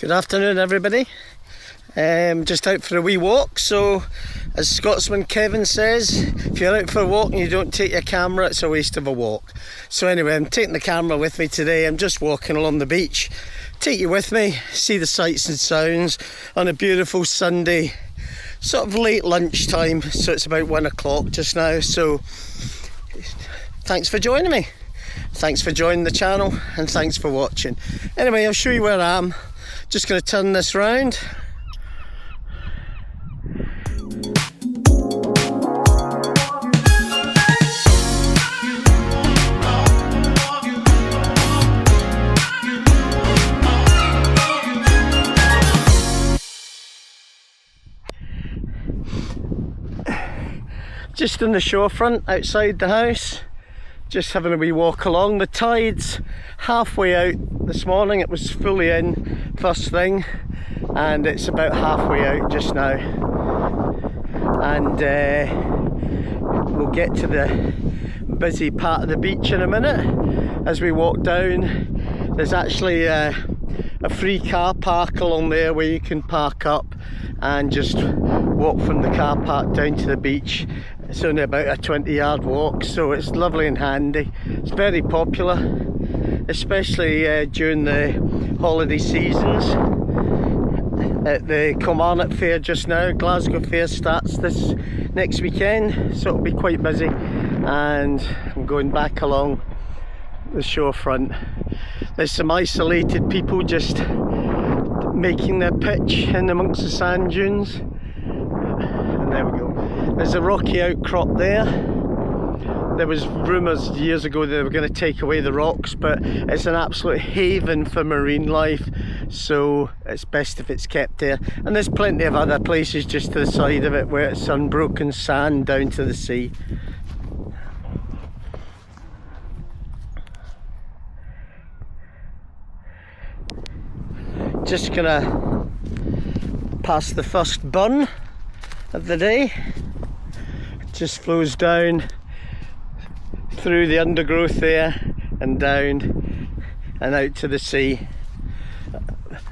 Good afternoon, everybody. Just out for a wee walk. So, as Scotsman Kevin says, if you're out for a walk and you don't take your camera, it's a waste of a walk. So anyway, I'm taking the camera with me today. I'm just walking along the beach. Take you with me, see the sights and sounds on a beautiful Sunday, sort of late lunchtime. So it's about 1 o'clock just now. So thanks for joining me. Thanks for joining the channel and thanks for watching. Anyway, I'll show you where I am. Just going to turn this round. Just in the shorefront outside the house. Just having a wee walk along. The tide's halfway out this morning. It was fully in first thing and it's about halfway out just now. And we'll get to the busy part of the beach in a minute. As we walk down, there's actually a free car park along there where you can park up and just walk from the car park down to the beach. It's only about a 20-yard walk, so it's lovely and handy. It's very popular, especially during the holiday seasons. At the Kilmarnock Fair just now, Glasgow Fair starts this next weekend, so it'll be quite busy. And I'm going back along the shorefront. There's some isolated people just making their pitch in amongst the sand dunes. And there we go. There's a rocky outcrop there. There was rumours years ago that they were going to take away the rocks, but it's an absolute haven for marine life, so it's best if it's kept there. And there's plenty of other places just to the side of it where it's unbroken sand down to the sea. Just gonna pass the first burn of the day. It just flows down through the undergrowth there and down and out to the sea.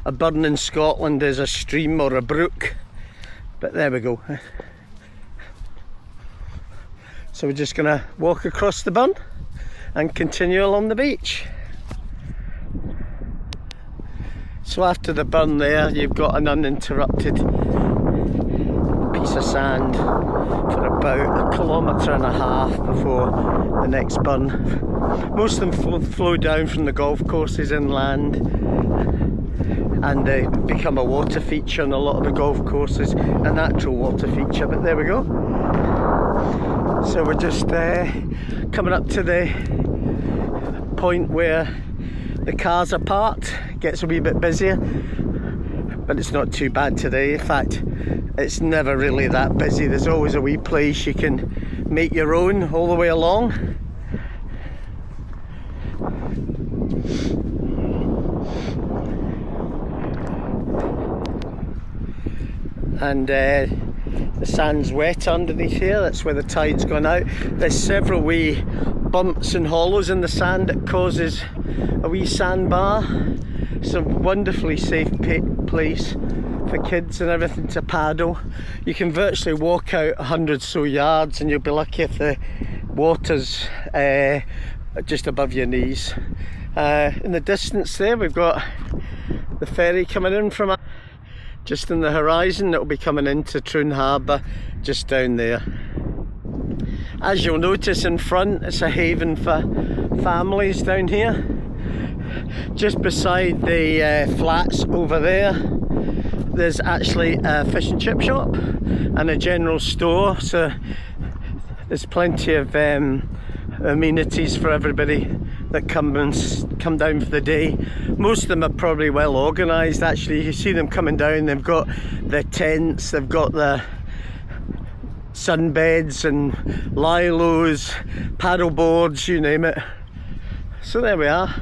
A burn in Scotland is a stream or a brook, but there we go. So we're just gonna walk across the burn and continue along the beach. So after the burn there, you've got an uninterrupted piece of sand for about 1.5 kilometres before the next burn. Most of them flow down from the golf courses inland and they become a water feature on a lot of the golf courses, a natural water feature, but there we go. So we're just coming up to the point where the cars are parked. It gets a wee bit busier, but it's not too bad today. In fact, it's never really that busy. There's always a wee place you can make your own all the way along. And the sand's wet underneath here. That's where the tide's gone out. There's several wee bumps and hollows in the sand that causes a wee sandbar. It's a wonderfully safe place for kids and everything to paddle. You can virtually walk out 100 so yards and you'll be lucky if the water's just above your knees. In the distance there we've got the ferry coming in from just in the horizon. It'll be coming into Troon Harbour just down there. As you'll notice in front, it's a haven for families down here. Just beside the flats over there, there's actually a fish and chip shop and a general store, so there's plenty of amenities for everybody that come down for the day. Most of them are probably well organised. Actually, you see them coming down, they've got their tents, they've got their sunbeds and lilos, paddle boards, you name it. So there we are.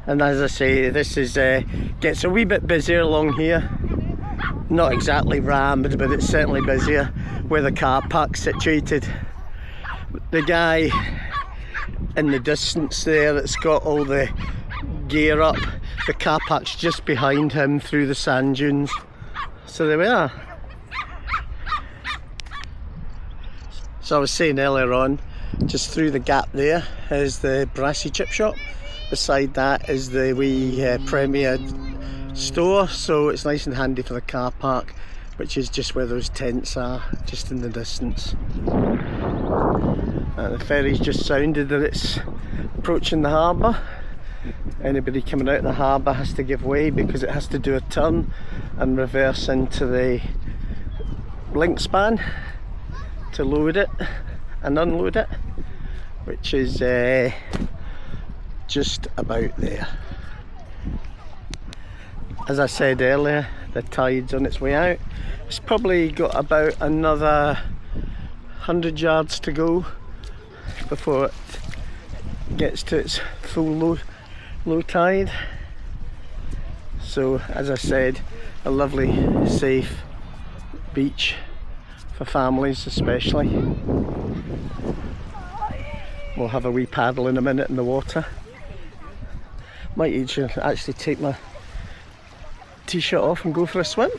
And as I say, this is gets a wee bit busier along here. Not exactly rammed, but it's certainly busier where the car park's situated. The guy in the distance there that's got all the gear up. The car park's just behind him through the sand dunes. So there we are. So I was saying earlier on, just through the gap there is the Brassy chip shop. Beside that is the wee Premier store, so it's nice and handy for the car park, which is just where those tents are, just in the distance. And the ferry's just sounded that it's approaching the harbour. Anybody coming out of the harbour has to give way because it has to do a turn and reverse into the link span to load it and unload it, which is just about there. As I said earlier, the tide's on its way out. It's probably got about another 100 yards to go before it gets to its full low tide. So as I said, a lovely safe beach for families especially. We'll have a wee paddle in a minute in the water. Might actually take my t-shirt off and go for a swim.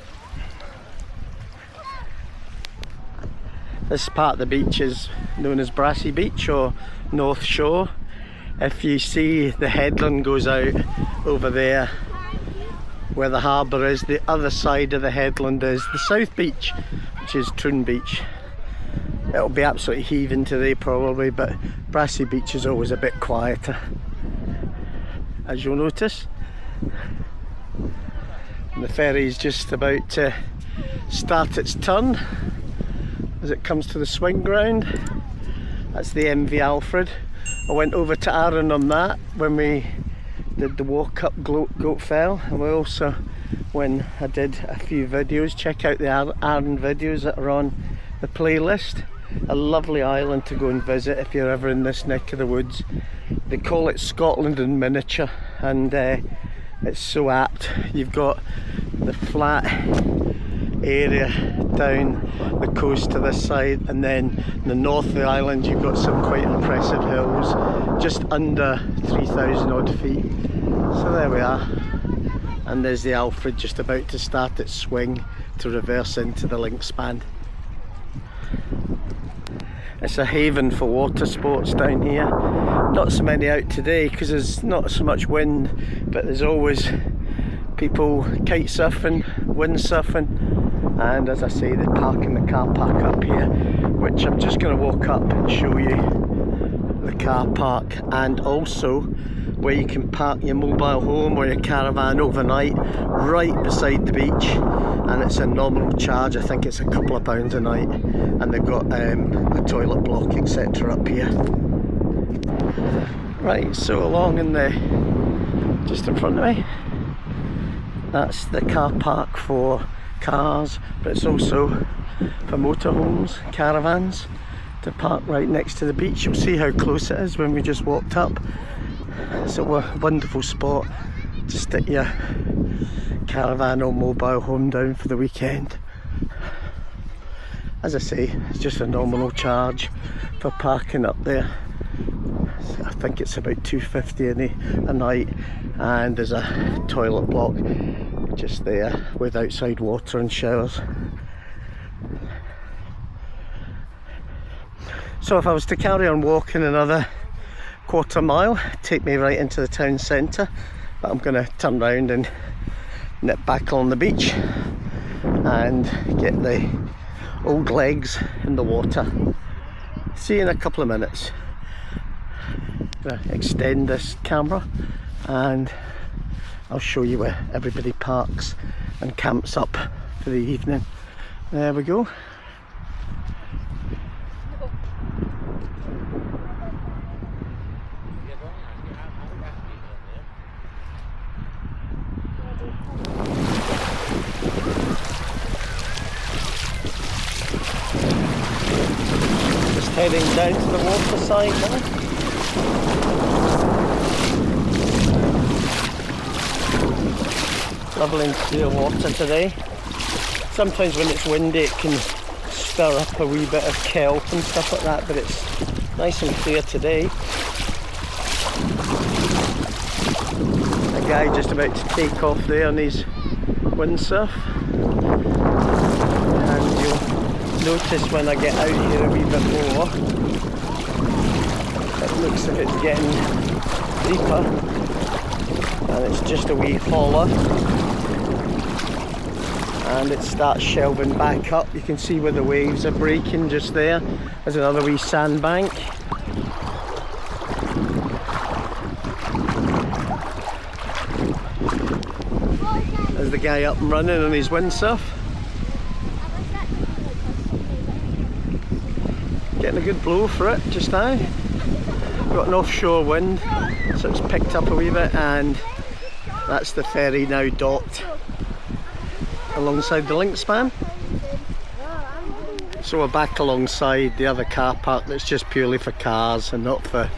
This part of the beach is known as Brassy Beach or North Shore. If you see the headland goes out over there where the harbour is, the other side of the headland is the South Beach, which is Troon Beach. It'll be absolutely heaving today probably, but Brassy Beach is always a bit quieter, as you'll notice. And the ferry's just about to start its turn as it comes to the swing ground. That's the MV Alfred. I went over to Arran on that when we did the walk up Goat Fell, and we also, when I did a few videos, check out the Arran videos that are on the playlist. A lovely island to go and visit if you're ever in this neck of the woods. They call it Scotland in miniature, and it's so apt. You've got the flat area down the coast to this side, and then the north of the island you've got some quite impressive hills, just under 3,000 odd feet. So there we are, and there's the Alfred just about to start its swing to reverse into the link span. It's a haven for water sports down here. Not so many out today because there's not so much wind, but there's always people kite surfing, wind surfing, and as I say, they're parking the car park up here, which I'm just going to walk up and show you the car park, and also where you can park your mobile home or your caravan overnight right beside the beach, and it's a nominal charge. I think it's a couple of pounds a night, and they've got a toilet block etc up here. Right, so along in the just in front of me, that's the car park for cars, but it's also for motorhomes, caravans, to park right next to the beach. You'll see how close it is when we just walked up. It's a wonderful spot to stick your caravan or mobile home down for the weekend. As I say, it's just a nominal charge for parking up there. I think it's about $2.50 a night, and there's a toilet block just there with outside water and showers. So if I was to carry on walking another quarter mile, take me right into the town centre, but I'm going to turn round and nip back on the beach and get the old legs in the water. See you in a couple of minutes. I'm going to extend this camera and I'll show you where everybody parks and camps up for the evening. There we go. Just heading down to the water side now. Lovely and clear water today. Sometimes when it's windy it can stir up a wee bit of kelp and stuff like that, but it's nice and clear today. A guy just about to take off there on his windsurf. And you'll notice when I get out here a wee bit more, it looks like it's getting deeper. And it's just a wee holler. And it starts shelving back up. You can see where the waves are breaking just there. There's another wee sandbank. There's the guy up and running on his windsurf. Getting a good blow for it just now. Got an offshore wind, so it's picked up a wee bit, and that's the ferry now docked alongside the link span. So we're back alongside the other car park that's just purely for cars and not for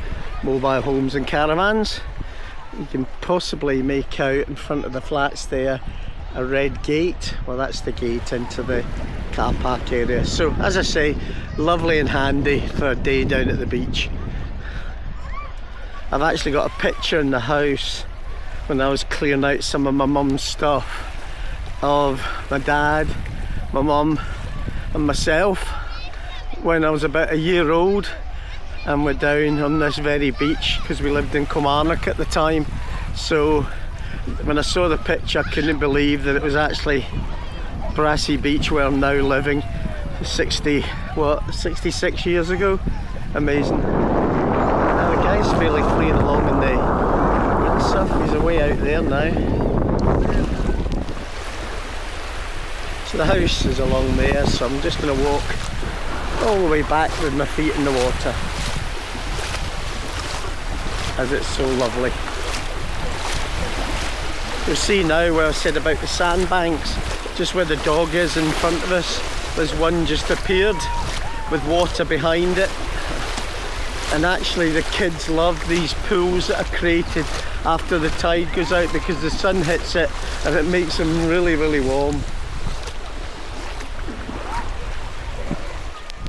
mobile homes and caravans. You can possibly make out in front of the flats there a red gate. Well, that's the gate into the car park area. So as I say, lovely and handy for a day down at the beach. I've actually got a picture in the house when I was clearing out some of my mum's stuff of my dad, my mum and myself when I was about a year old, and we're down on this very beach because we lived in Kilmarnock at the time. So when I saw the picture, I couldn't believe that it was actually Brassy Beach where I'm now living 66 years ago. Amazing. Now the guy's fairly fleeing along in the windsurf. He's away out there now. So the house is along there, so I'm just going to walk all the way back with my feet in the water, as it's so lovely. You'll see now where I said about the sandbanks, just where the dog is in front of us, there's one just appeared with water behind it. And actually the kids love these pools that are created after the tide goes out, because the sun hits it and it makes them really, really warm.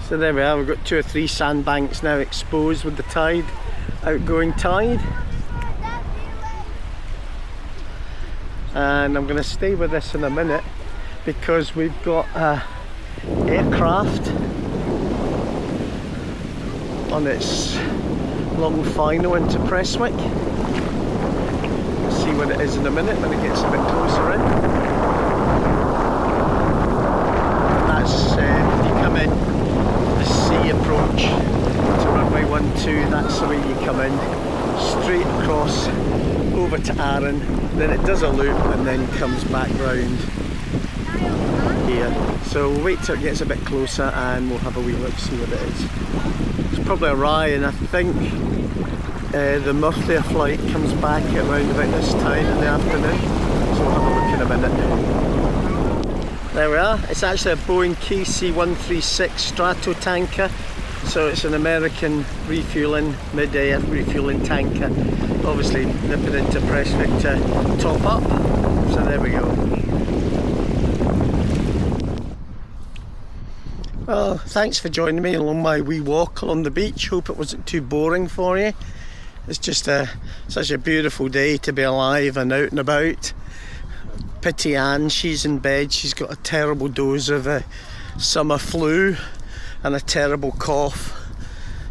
So there we are, we've got 2 or 3 sandbanks now exposed with the tide, outgoing tide. And I'm going to stay with this in a minute because we've got an aircraft on its long final into Prestwick. We'll see what it is in a minute when it gets a bit closer in. That's if you come in the sea approach to runway 12, that's the way you come in, straight across over to Arran, then it does a loop and then comes back round here. So we'll wait till it gets a bit closer and we'll have a wee look, see what it is. It's probably a Ryan, I think the Murcia flight comes back at around about this time in the afternoon, so we'll have a look in a minute. There we are, it's actually a Boeing KC-136 Strato tanker, so it's an American refueling, mid-air refueling tanker, obviously nipping into Prestwick to top up, so there we go. Well, thanks for joining me along my wee walk along the beach. Hope it wasn't too boring for you. It's just such a beautiful day to be alive and out and about. Pity Anne, she's in bed, she's got a terrible dose of summer flu and a terrible cough,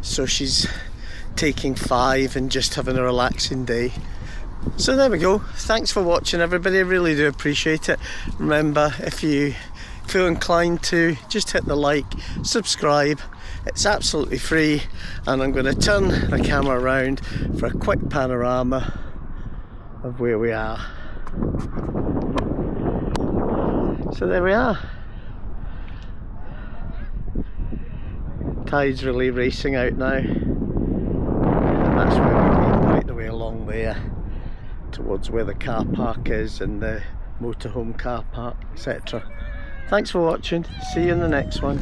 so she's taking 5 and just having a relaxing day. So there we go, thanks for watching everybody, I really do appreciate it. Remember, if you feel inclined to, just hit the like, subscribe, it's absolutely free, and I'm going to turn the camera around for a quick panorama of where we are. So there we are. Tide's really racing out now, and that's where we're going, right the way along there towards where the car park is and the motorhome car park, etc. Thanks for watching, see you in the next one.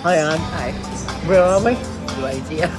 Hi Anne. Hi. Where are we? No idea.